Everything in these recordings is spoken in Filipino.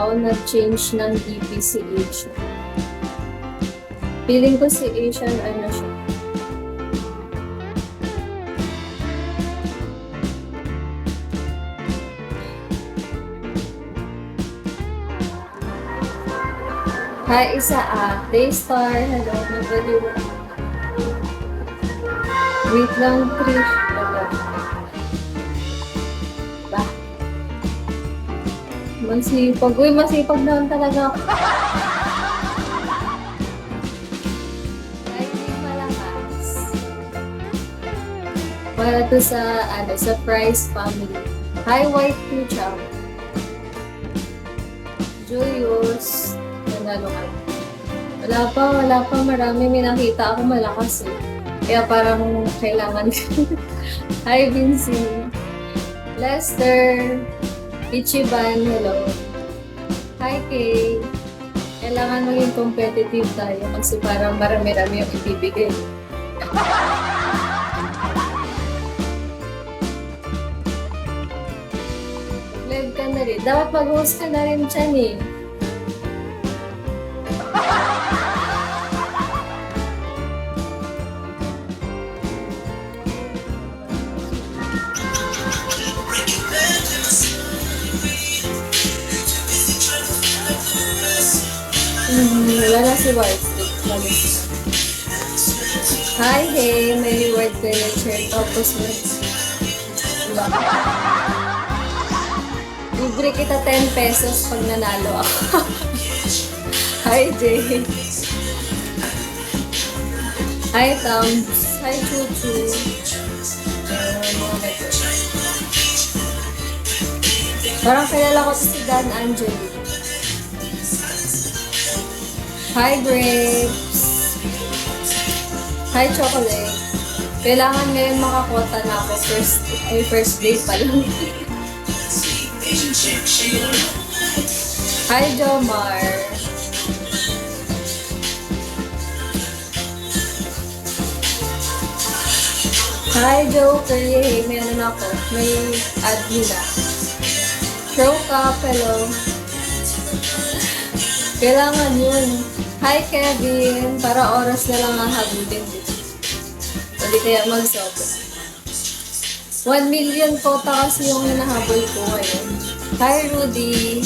daw nag-change ng DP si Asian. Feeling ko si Asian, ano siya. Hi, Daystar, hello, nabaliw. Wait lang, Trish. Ba? Masipag. Uy, masipag naman talaga ako. Kahit di malakas. Para to sa Price family. Hi, White Future. Julius. Nanalo ka. Wala pa. Marami. May nakita ako malakas eh. Kaya parang kailangan. Hi, Vinci. Lester. Ichiban, hello. Hi, Kay. Kailangan maging competitive tayo kasi parang marami-rami yung ibibigay. Live ka na rin. Dapat mag-host ka na rin dyan eh. Wala na si White. Hi, hey, may reward ka na share. Tapos mo. Libre kita 10 pesos pag nanalo ako. Hi, Jay. Hi, Tams. Hi, Chuchu. Parang kilala ko si Dan Angeli. Hi, Grapes! Hi, Chocolate! Kailangan ngayon makakota na ako. First day pa lang. Hi, Jomar! Hi, Joker! Yay! May ano na ako. May admin na. Show ka, hello! Kailangan yun. Hi, Kevin. Para oras na lang ang habulin dito. Hindi kaya mag-sobo. 1 million quota kasi yung hinahabol ko ngayon. Hi, Rudy.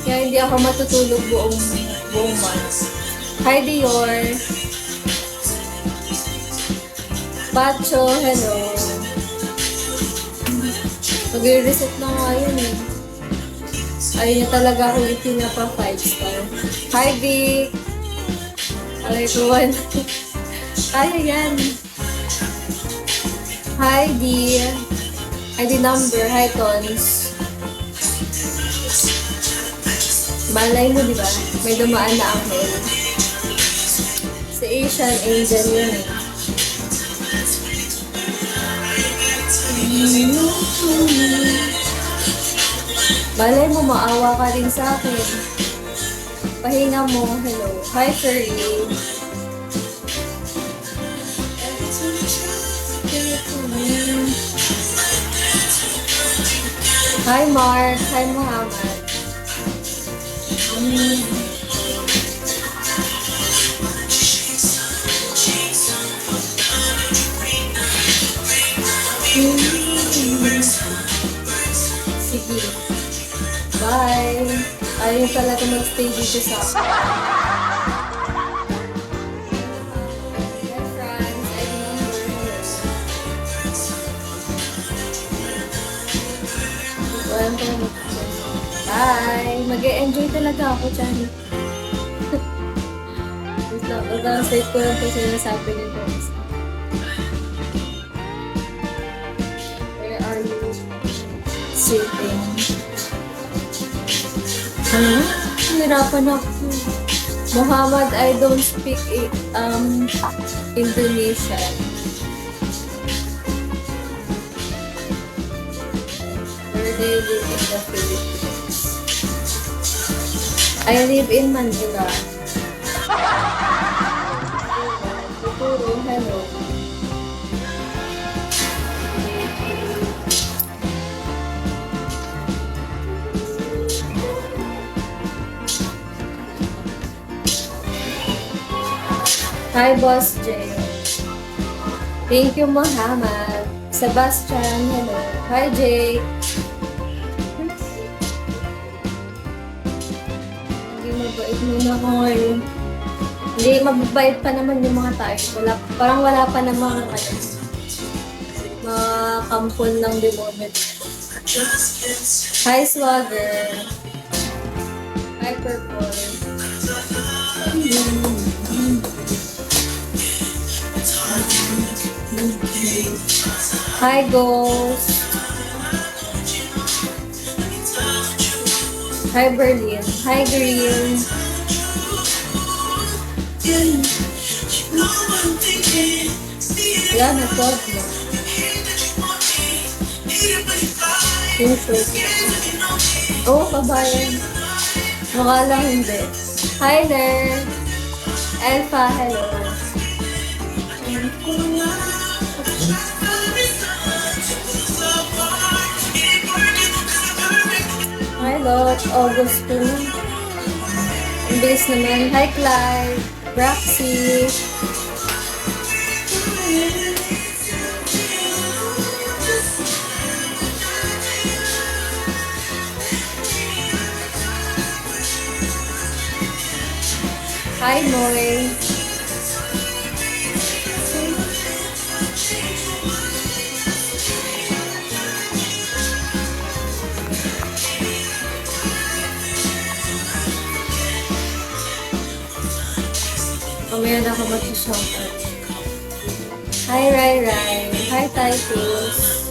Kaya hindi ako matutulog buong month. Hi, Dior. Pacho, hello. Mag-reset na nga yun eh. Ayun niya talaga ako itinapa 5 star. Hi, Vic! Alay ko, kaya yan. Hi, D. ID number. Hi, Tons. Balay mo, di ba? May dumaan na angel. Si Asian Angel yun eh. Balay mo, maawa ka rin sa akin. Pahinga mo. Hello. Hi, Curry. Hi, Mark. Hi, Muhammad. Sige. Bye! Ayaw talaga mag-stay dito sa akin. Hi, friends. I remember. Bye! Mag-e-enjoy talaga ako dyan. Wait lang. Mag-translate ko lang ito sinasabi nito. Where are you sitting? Ano? Hirapan ako. Muhammad, I don't speak Indonesian. Where do you live in the Philippines? I live in Manila. Futuro, hello. Hi, Boss J. Thank you, Muhammad. Sebastian, hello. Hi, Jake. Hindi mabait muna ako ngayon. Hindi, mababait pa naman yung mga tayo. Parang wala pa namang mga kampon ng demonyo. Hi, Swagger. Hi, Purple. Hi, Ghost. Hi, Berlin. Hi, Green. Yan, nag-vlog mo. Oh, kabayan. Mukha lang hindi. Hi there. Elfa, hello. Hi, Lot. August 2. Ang bilis naman. Hi, Clyde. Braxy. Hi, Moy. Mamaya na ako mag-shoutout. Hi, Rai Rai. Hi, Titus.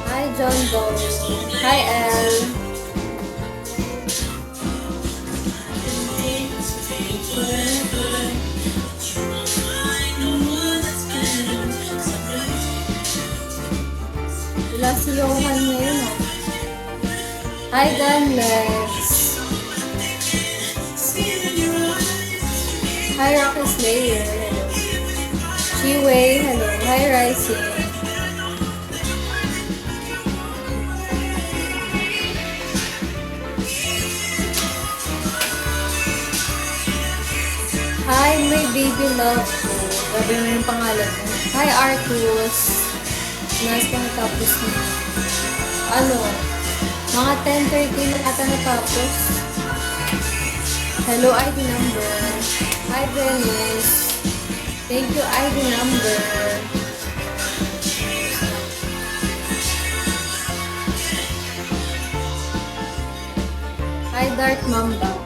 Hi, John Doe. Hi, Elle. Wala si Johan ngayon, ah. Hi, Gunlex. Hi, Rocky Slayer. Hello. Chiwei. Hello. Hi, Rising. Hi, my baby love ko. Grabe mo yung pangalan mo. Hi, Arcus. Nice pa natapos mo. Ano? Mga 10:30 na ata natapos. Hello, ID number. Hi, Dennis. Thank you, ID number. Hi, Dark Mamba.